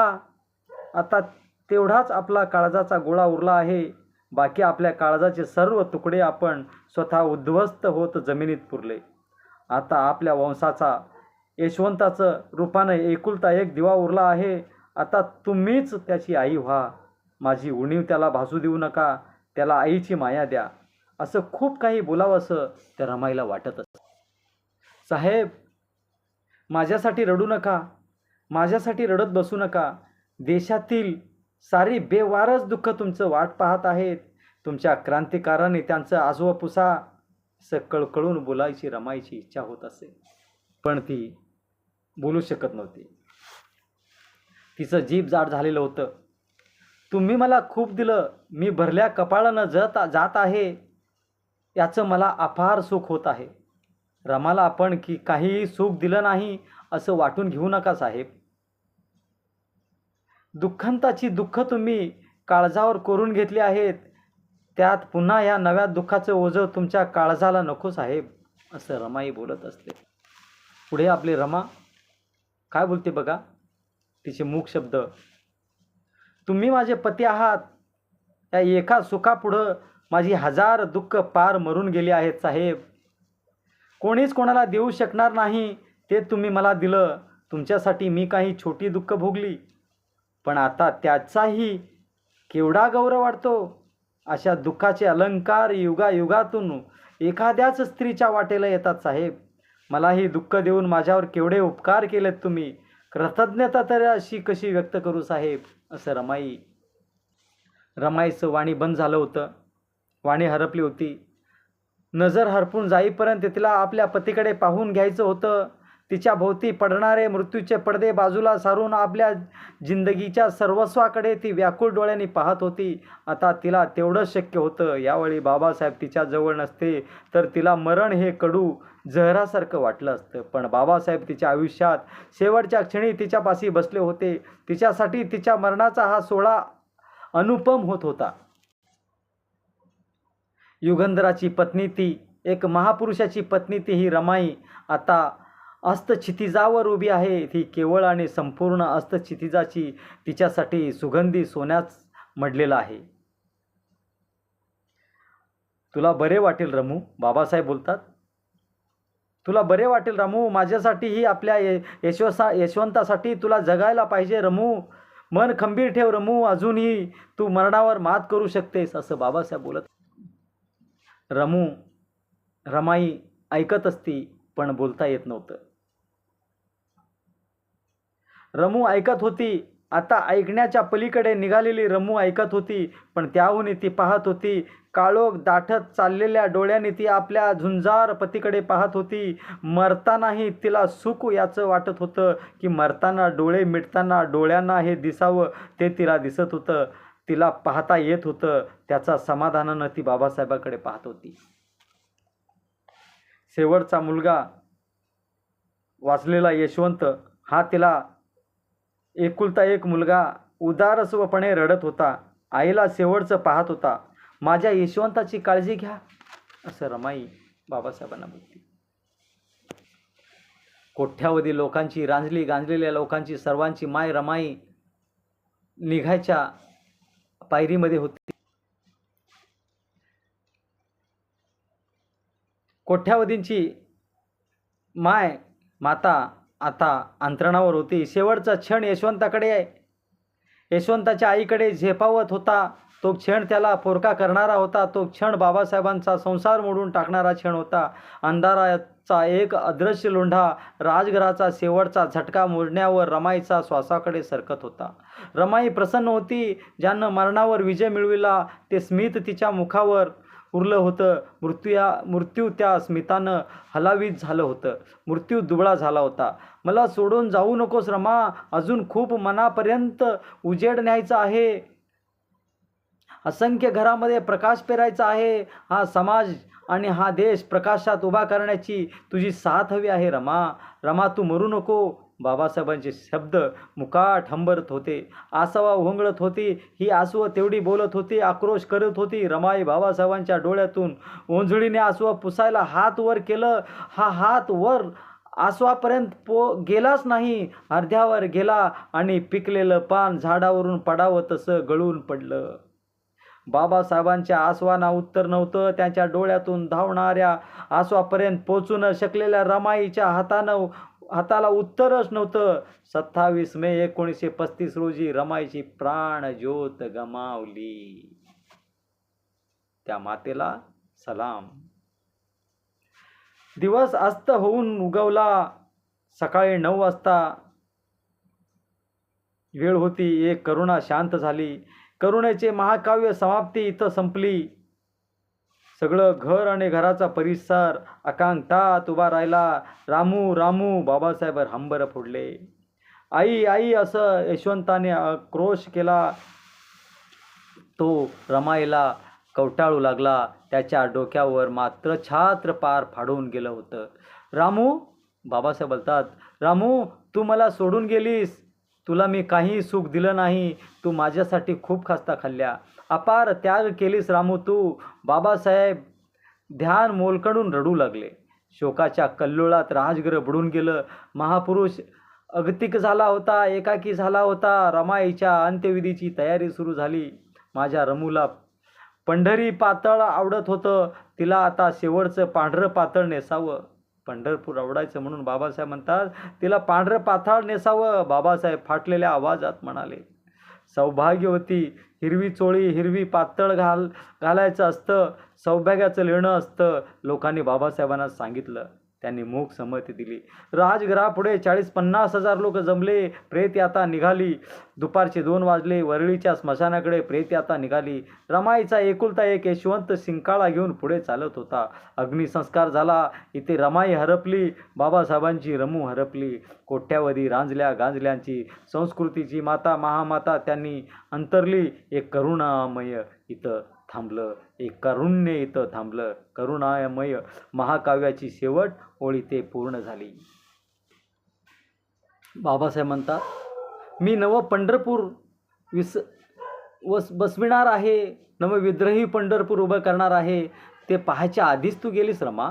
आता तेवढाच आपला काळजाचा गोळा उरला आहे, बाकी आपल्या काळजाचे सर्व तुकडे आपण स्वतः उद्ध्वस्त होत जमिनीत पुरले. आता आपल्या वंशाचा यशवंताचं रूपानं एकुलता एक दिवा उरला आहे, आता तुम्हीच त्याची आई व्हा, माझी उणीव त्याला भासू देऊ नका, त्याला आईची माया द्या, असं खूप काही बोलावंसं त्या रमाईला वाटत असतं. साहेब माझ्यासाठी रडू नका, माझ्यासाठी रडत बसू नका, देशातील सारी बेवारस दुःख तुमचं वाट पाहत आहेत, तुमच्या क्रांतिकाराने त्यांचं आजोबा पुसा, असं कळकळून बोलायची रमाईची इच्छा होत असे, पण ती बोलू शकत नव्हती. तिचं जीभ जाड झालेलं होतं. तुम्ही मला खूप दिलं, मी भरल्या कपाळानं जात आहे, याचं मला अपार सुख होत आहे. रमाला आपण काहीही सुख दिलं नाही असं वाटून घेऊ नका साहेब. दुःखांताची दुःख तुम्ही काळजावर कोरून घेतली आहेत, त्यात पुन्हा या नव्या दुःखाचं ओझं तुमच्या काळजाला नको साहेब, असं रमाई बोलत असते. पुढे आपले रमा काय बोलते बघा, तिचे मूक शब्द, तुम्ही माझे पती आहात, या एका सुखापुढं माझी हजार दुःख पार मरून गेली आहेत साहेब. कोणीच कोणाला देऊ शकणार नाही ते तुम्ही मला दिलं, तुमच्यासाठी मी काही छोटी दुःख भोगली, पण आता त्याचाही केवढा गौरव वाटतो. अशा दुःखाचे अलंकार युगायुगातून एखाद्याच स्त्रीच्या वाटेला येतात साहेब. मला ही दुःख देऊन माझ्यावर केवढे उपकार केलेत तुम्ही, कृतज्ञता तर अशी कशी व्यक्त करू साहेब, असं रमाईचं वाणी बंद झालं होतं, वाणी हरपली होती. नजर हरपून जाईपर्यंत तिला आपल्या पतीकडे पाहून घ्यायचं होतं. तिच्या भोवती पडणारे मृत्यूचे पडदे बाजूला सारून आपल्या जिंदगीच्या सर्वस्वाकडे ती व्याकुळ डोळ्यांनी पाहत होती. आता तिला तेवढंच शक्य होतं. यावेळी बाबासाहेब तिच्या जवळ नसते तर तिला मरण हे कडू जहरासारखं वाटलं असतं, पण बाबासाहेब तिच्या आयुष्यात शेवटच्या क्षणी तिच्यापाशी बसले होते. तिच्यासाठी तिच्या मरणाचा हा सोहळा अनुपम होत होता. युगंधराची पत्नी ती, एक महापुरुषाची पत्नी ती ही रमाई आता अस्तक्षितिजावर उभी आहे. ती केवळ आणि संपूर्ण अस्तक्षितिजाची तिच्यासाठी सुगंधी सोन्याच मडलेला आहे. तुला बरे वाटेल रमू, बाबासाहेब बोलतात. तुला बरे वाटेल रमू, माझ्यासाठीही आपल्या यशवंतासाठी तुला जगायला पाहिजे रमू, मन खंबीर ठेव रमू, अजूनही तू मरणावर मात करू शकतेस, असं बाबासाहेब बोलत. रमाई ऐकत असती पण बोलता येत नव्हतं. रमू ऐकत होती आता ऐकण्याच्या पलीकडे निघालेली रमू ऐकत होती, पण त्याहून ती पाहत होती. काळोख दाटत चाललेल्या डोळ्यांनी ती आपल्या झुंजार पतीकडे पाहत होती. मरतानाही तिला सुख याचं वाटत होतं की मरताना डोळे मिटताना डोळ्यांना हे दिसावं ते तिला दिसत होतं. तिला पाहता येत होतं. त्याचा समाधानानं ती बाबासाहेबाकडे पाहत होती. शेवटचा मुलगा वाचलेला यशवंत हा तिला एकुलता एक मुलगा उदारस्वपणे रडत होता. आईला शेवटचं पाहत होता. माझ्या यशवंताची काळजी घ्या असं रमाई बाबासाहेबांना बोलली. कोट्यावधी लोकांची, रांजली गांजलेल्या लोकांची, सर्वांची माय रमाई निघायच्या पायरीमध्ये होती. कोट्यावधींची माय माता आता अंतरणावर होती. शेवटचा क्षण यशवंताकडे, यशवंताच्या आईकडे झेपावत होता. तो क्षण त्याला पोरका करणारा होता. तो क्षण बाबासाहेबांचा संसार मोडून टाकणारा क्षण होता. अंधाराचा एक अदृश्य लोंढा राजघराचा शेवटचा झटका मोजण्यावर रमाईचा श्वासाकडे सरकत होता. रमाई प्रसन्न होती. ज्यानं मरणावर विजय मिळविला ते स्मित तिच्या मुखावर उरलं होतं. मृत्यू त्या स्मितानं हलावीत झालं होतं. मृत्यू दुबळा झाला होता. मला सोडून जाऊ नकोस रमा, अजून खूप मनापर्यंत उजेड न्यायचा आहे. असंख्य घरामध्ये प्रकाश पेरायचा आहे. हा समाज आणि हा देश प्रकाशात उभा करण्याची तुझी साथ हवी आहे रमा. रमा तू मरू नको. बाबासाहेबांचे शब्द मुकाट हंबरत होते. आसवा ओघळत होती. ही आसवं तेवढी बोलत होती, आक्रोश करत होती. रमाई बाबासाहेबांच्या डोळ्यातून ओंजळीने आसवं पुसायला हात वर केलं. हा हात वर आसवापर्यंत गेलाच नाही. अर्ध्यावर गेला आणि पिकलेलं पान झाडावरून पडावं तसं गळून पडलं. बाबासाहेबांच्या आसवांना उत्तर नव्हतं. त्यांच्या डोळ्यातून धावणाऱ्या आसवापर्यंत पोचू न शकलेल्या रमाईच्या हाताला उत्तरच नव्हतं. 27 मे 1935 रोजी रमाईची प्राणज्योत गमावली. त्या मातेला सलाम. दिवस अस्त होऊन उगवला. सकाळी 9 वाजता वेळ होती. एक करुणा शांत झाली. करुणेचे महाकाव्य समाप्ती इथं संपली. सगळं घर आणि घराचा परिसर अकांतात उभा राहिला. रामू रामू बाबासाहेब हंबर फोडले. आई आई असं यशवंताने आक्रोश केला. तो रमाईला कवटाळू लागला. त्याच्या डोक्यावर मात्र छात्र पार फाडून गेलं होतं. रामू, बाबासाहेब बोलतात, रामू तू मला सोडून गेलीस. तुला मी काही सुख दिलं नाही. तू माझ्यासाठी खूप खस्ता खाल्ल्या. अपार त्याग केलीस रामू तू. बाबासाहेब ध्यान मोलकडून रडू लागले. शोकाच्या कल्लोळात राजघर बुडून गेलं. महापुरुष अगतिक झाला होता, एकाकी झाला होता. रमाईच्या अंत्यविधीची तयारी सुरू झाली. माझ्या रमूला पंढरी पातळ आवडत होतं. तिला आता शेवटचं पांढरं पातळ नेसावं. पंढरपूर आवडायचं म्हणून बाबासाहेब म्हणतात तिला पांढरं पातळ नेसावं. बाबासाहेब फाटलेल्या आवाजात म्हणाले. सौभाग्यवती हिरवी चोळी हिरवी पातळ घालायचं असतं. सौभाग्याचं लेणं असतं. लोकांनी बाबासाहेबांना सांगितलं. त्यांनी मूक संमती दिली. राजघरापुढे 40-50 हजार लोक जमले. प्रेतयात्रा निघाली. दुपारचे 2 वाजले. वरळीच्या स्मशानाकडे प्रेतयात्रा निघाली. रमाईचा एकुलता एक यशवंत शिंकाळा घेऊन पुढे चालत होता. अग्निसंस्कार झाला. इथे रमाई हरपली. बाबासाहेबांची रमू हरपली. कोट्यावधी रांजल्या गांजल्यांची संस्कृतीची माता महामाता त्यांनी अंतरली. एक करुणामय इथं थांबलं. एक कारुण्य इथं थांबलं. करुणामय महाकाव्याची शेवट ओळी ते पूर्ण झाली. बाबासाहेब म्हणतात, मी नव पंढरपूर बसविणार आहे. नव विद्रोही पंढरपूर उभं करणार आहे. ते पाहायच्या आधीच तू गेलीस रमा.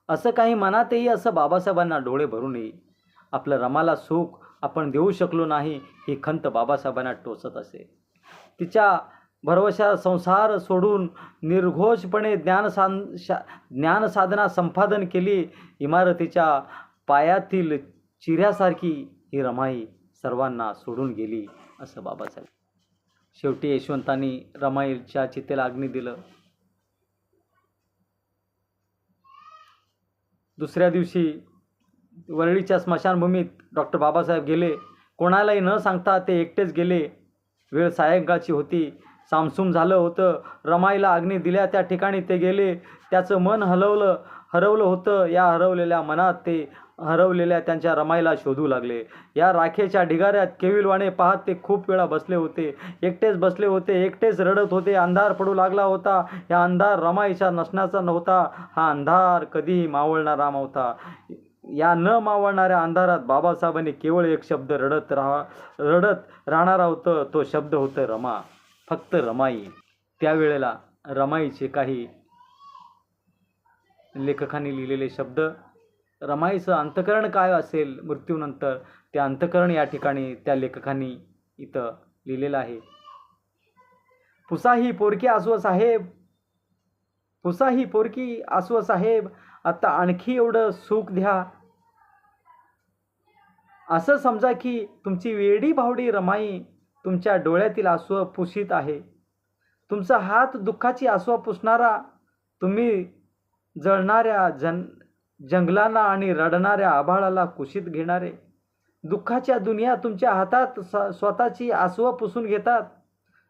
असं काही मनातही असं बाबासाहेबांना डोळे भरून येईल. आपलं रमाला सुख आपण देऊ शकलो नाही ही खंत बाबासाहेबांना टोचत असे. तिच्या भरवशा संसार सोडून निर्घोषपणे ज्ञानसाधना संपादन केली. इमारतीच्या पायातील चिऱ्यासारखी ही रमाई सर्वांना सोडून गेली असं बाबासाहेब. शेवटी यशवंतांनी रमाईच्या चितेला अग्नी दिलं. दुसऱ्या दिवशी वरळीच्या स्मशानभूमीत डॉक्टर बाबासाहेब गेले. कोणालाही न सांगता ते एकटेच गेले. वेळ सायंकाळची होती. सामसूम झालं होतं. रमाईला अग्नी दिल्या त्या ठिकाणी ते गेले. त्याचं मन हरवलं होतं. या हरवलेल्या मनात ते हरवलेल्या त्यांच्या रमाईला शोधू लागले. या राखेच्या ढिगाऱ्यात केविलवाणे पाहत ते खूप वेळा बसले होते. एकटेच बसले होते. एकटेच रडत होते. अंधार पडू लागला होता. हा अंधार रमाईच्या नसण्याचा नव्हता. हा अंधार कधीही मावळणारा नव्हता. या न मावळणाऱ्या अंधारात बाबासाहेबांनी केवळ एक शब्द रडत राहणारा होतं. तो शब्द होतं रमा. फक्त रमाई. त्यावेळेला रमाईचे काही लेखकांनी लिहिलेले शब्द, रमाईचं अंतःकरण काय असेल मृत्यूनंतर, ते अंतःकरण या ठिकाणी त्या लेखकांनी इथं लिहिलेलं आहे. पुसाही पोरकी आसव साहेब, पुसाही पोरकी आसव साहेब, आता आणखी एवढं सुख द्या. असं समजा की तुमची वेडी भावडी रमाई तुमच्या डोळ्यातील आसव पुसीत आहे. तुमचा हात दुःखाची आसव पुसणारा, तुम्ही जळणाऱ्या जंगलांना आणि रडणाऱ्या आभाळाला कुशीत घेणारे. दुःखाच्या दुनिया तुमच्या हातात स्वतःची आसवं पुसून घेतात.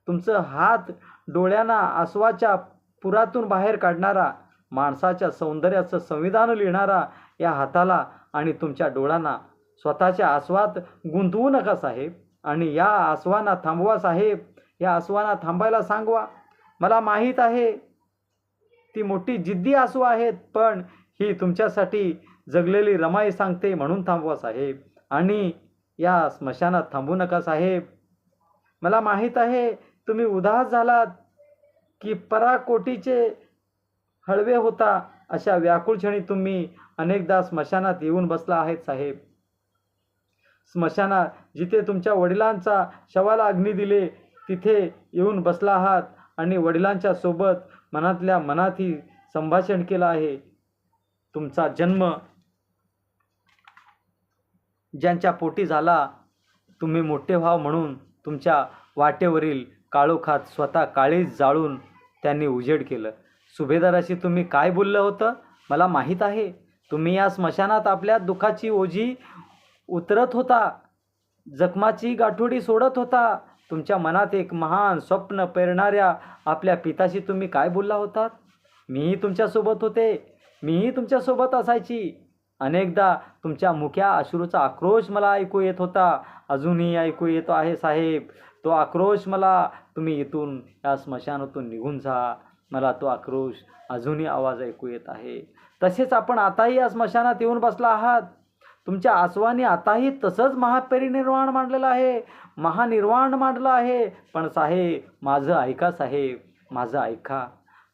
तुमचं हात डोळ्यांना आसवाच्या पुरातून बाहेर काढणारा, माणसाच्या सौंदर्याचं संविधान लिहिणारा या हाताला आणि तुमच्या डोळ्यांना स्वतःच्या आसवात गुंतवू नका साहेब. आणि या आसवांना थांबवा साहेब. या आसवांना थांबायला सांगवा. मला माहीत आहे ती मोठी जिद्दी आसू आहेत, पण ही तुमच्यासाठी जगलेली रमाई सांगते म्हणून थांबवा साहेब. आणि या स्मशानात थांबू नका साहेब. मला माहीत आहे तुम्ही उदास झालात की पराकोटीचे हळवे होता. अशा व्याकुळ क्षणी तुम्ही अनेकदा स्मशानात येऊन बसला आहेत साहेब. स्मशानात जिथे तुमच्या वडिलांचा शवाला अग्नी दिले तिथे येऊन बसला आहात आणि वडिलांच्या सोबत मनातल्या मनातही संभाषण केलं आहे. तुमचा जन्म ज्यांच्या पोटी झाला, तुम्ही मोठे व्हाव म्हणून तुमच्या वाटेवरील काळोखात स्वतः काळीज जाळून त्यांनी उजेड केलं. सुभेदाराशी तुम्ही काय बोललं होतं मला माहीत आहे. तुम्ही या स्मशानात आपल्या दुःखाची ओझी उतरत होता, जखमाची गाठोडी सोडत होता. तुमच्या मनात एक महान स्वप्न पेरणाऱ्या आपल्या पिताशी तुम्ही काय बोलला होतात. मीही तुमच्यासोबत होते. मीही तुमच्यासोबत असायची. अनेकदा तुमच्या मुख्या अश्रूचा आक्रोश मला ऐकू येत होता. अजूनही ऐकू येतो आहे साहेब. तो आक्रोश मला. तुम्ही इथून या स्मशानातून निघून जा. मला तो आक्रोश अजूनही आवाज ऐकू येत आहे. तसेच आपण आताही या स्मशानात येऊन बसला आहात. तुमच्या आसवानी आताही तसंच महापरिनिर्वाण मांडलेलं आहे, महानिर्वाण मांडलं आहे. पण साहेब माझं ऐका साहेब, माझं ऐका.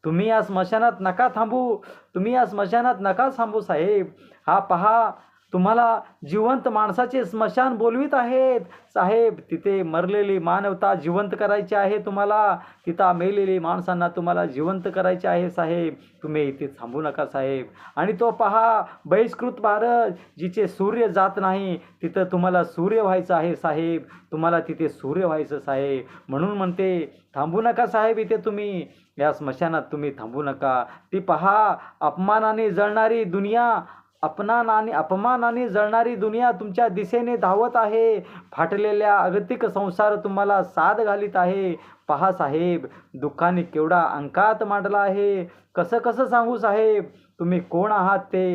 तुम्ही या स्मशानात नका थांबू. तुम्ही या स्मशानात नका थांबू साहेब. हा पहा, तुम्हाला जिवंत माणसाचे स्मशान बोलवीत आहेत साहेब. तिथे मरलेली मानवता जिवंत करायची आहे तुम्हाला. तिथं मेलेली माणसांना तुम्हाला जिवंत करायचे आहे साहेब. तुम्ही इथे थांबू नका साहेब. आणि तो पहा, बहिष्कृत भारत, जिथे सूर्य जात नाही तिथं तुम्हाला सूर्य व्हायचं आहे साहेब. तुम्हाला तिथे सूर्य व्हायचं साहेब. म्हणून म्हणते थांबू नका साहेब. इथे तुम्ही या स्मशानात तुम्ही थांबू नका. ती पहा, अपमानाने जळणारी दुनिया, अपमानाने जळणारी दुनिया तुमच्या दिशेने धावत आहे. फाटलेल्या अगतिक संसार तुम्हाला साथ घालीत आहे. पहा साहेब, दुःखाने केवढा अंकात मांडला आहे. कसं कसं सांगू साहेब तुम्ही कोण आहात ते.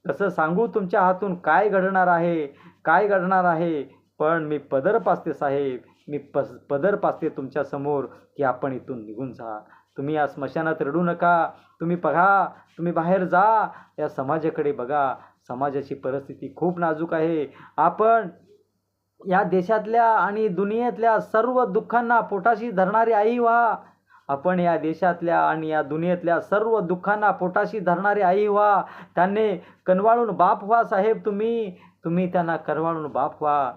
कसं सांगू तुमच्या हातून काय घडणार आहे, काय घडणार आहे. पण मी पदर पाचते साहेब. मी पदर पाचते तुमच्या समोर की आपण इथून निघून जा. तुम्ही या स्मशानात रडू नका. तुम्ही बघा, तुम्ही बाहेर जा. या समाजाकडे बघा. समाजाची परिस्थिती खूप नाजूक आहे. आपण या देशातल्या आणि दुनियेतल्या सर्व दुःखांना पोटाशी धरणारी आई व्हा. आपण या देशातल्या आणि या दुनियेतल्या सर्व दुःखांना पोटाशी धरणारी आई व्हा. त्यांनी कनवाळून बाप व्हा साहेब. तुम्ही त्यांना कनवाळून बाप व्हा.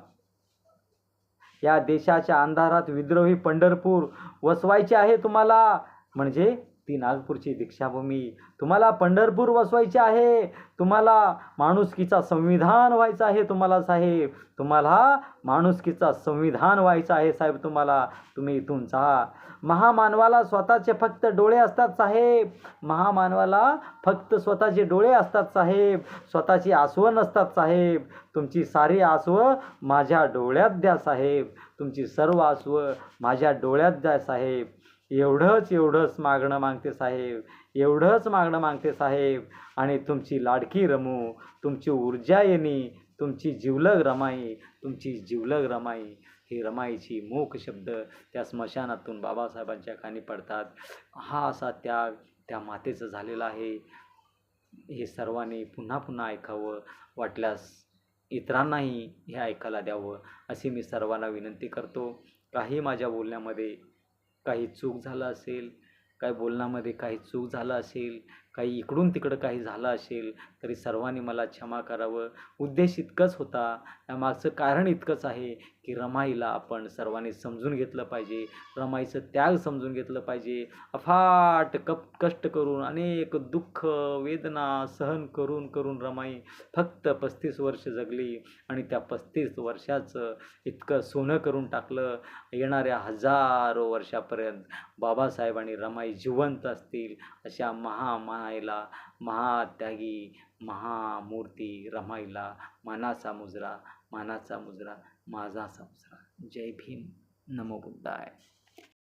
या देशाच्या अंधारात विद्रोही पंढरपूर वसवायचे आहे तुम्हाला. म्हणजे ती नागपूरची दीक्षाभूमी. तुम्हाला पंढरपूर वसवायचे आहे, तुम्हाला माणुसकीचा संविधान व्हायचं आहे. तुम्हाला साहेब, तुम्हाला माणुसकीचा संविधान व्हायचं आहे साहेब. तुम्ही इथून जा. महामानवाला स्वतःचे फक्त डोळे असतात साहेब. महामानवाला फक्त स्वतःचे डोळे असतात साहेब. स्वतःची आसवं नसतात साहेब. तुमची सारी आसवं माझ्या डोळ्यात द्या साहेब. तुमची सर्व आसवं माझ्या डोळ्यात द्या साहेब. एवढंच मागणं मागते साहेब. एवढंच मागणं मागते साहेब. आणि तुमची लाडकी रमू, तुमची ऊर्जा येणी, तुमची जिवलग रमाई, तुमची जिवलग रमाई. ही रमाईची मूक शब्द त्या स्मशानातून बाबासाहेबांच्या कानी पडतात. हा असा त्याग त्या मातेचं झालेला आहे. हे सर्वांनी पुन्हा पुन्हा ऐकावं. वाटल्यास इतरांनाही हे ऐकायला द्यावं अशी मी सर्वांना विनंती करतो. काही माझ्या बोलण्यामध्ये काही चूक झालं असेल, काही बोलण्यामध्ये काही चूक झालं असेल, काही इकडून तिकडं काही झालं असेल तरी सर्वांनी मला क्षमा करावं. उद्देश इतकंच होता, त्यामागचं कारण इतकंच आहे की रमाईला आपण सर्वांनी समजून घेतलं पाहिजे. रमाईचं त्याग समजून घेतलं पाहिजे. अफाट कष्ट करून, अनेक दुःख वेदना सहन करून रमाई फक्त 35 वर्ष जगली आणि त्या 35 वर्षाचं इतकं सोनं करून टाकलं. येणाऱ्या हजारो वर्षापर्यंत बाबासाहेब आणि रमाई जिवंत असतील अशा महामायला, महात्यागी, महामूर्ती रमाईला मानाचा मुजरा, माझा मुजरा. जय भीम. नमो बुद्धाय.